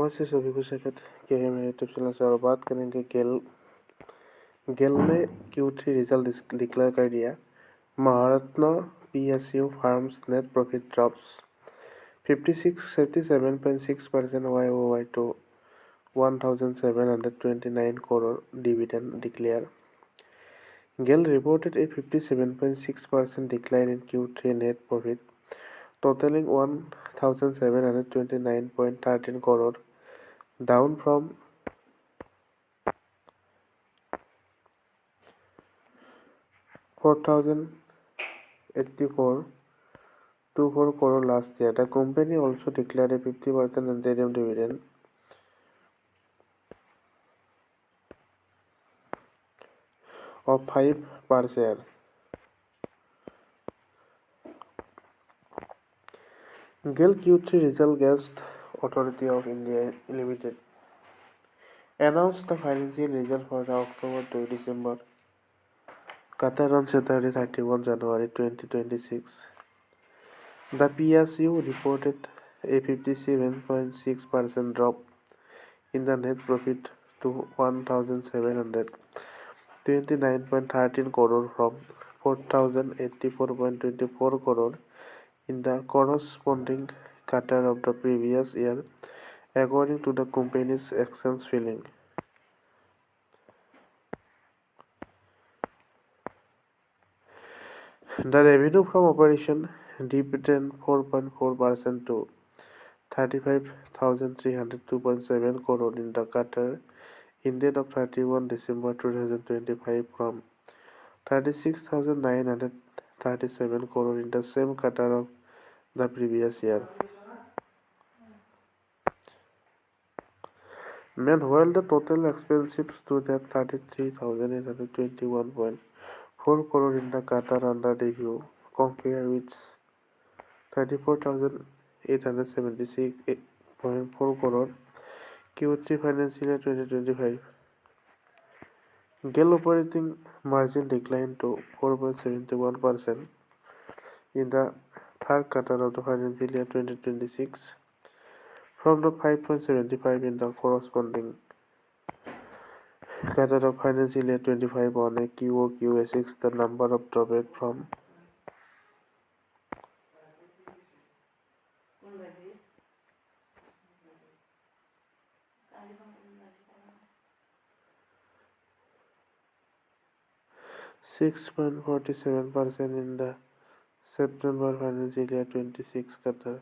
नमस्ते सभी को स्वागत किया है मेरे यूट्यूब चैनल से। और बात करेंगे गेल ने Q3 रिजल्ट डिक्लेयर कर दिया। Maharatna PSU farms net profit drops 57.6% YoY to 1,729 crore. Dividend declare. GAIL reported a 57.6% decline in Q3 net profit, totaling 1,729.13 crore, down from 4,084.24 crore last year. The company also declared a 50% interim dividend of 5 per share. GAIL Q3 Result Gas Authority of India Limited announced the financial result for the October to December quarter on Saturday 31 January 2026. The PSU reported a 57.6% drop in the net profit to 1,729.13 crore from 4,084.24 crore in the corresponding quarter of the previous year, according to the company's exchange filing. The revenue from operation dipped 4.4% to 35,302.7 crore in the quarter ended of 31 December 2025 from 36,937 crore in the same quarter of the previous year. Meanwhile, the total expenses stood at 33,821.4 crore in the quarter under review, compared with 34,876.4 crore Q3 financial year 2025. GAIL operating margin declined to 4.71% in the third quarter of the financial year 2026 from the 5.75% in the corresponding quarter of financial year 25. On a QoQ basis, the number of dropped from 6.47% in the September financial year 26 quarter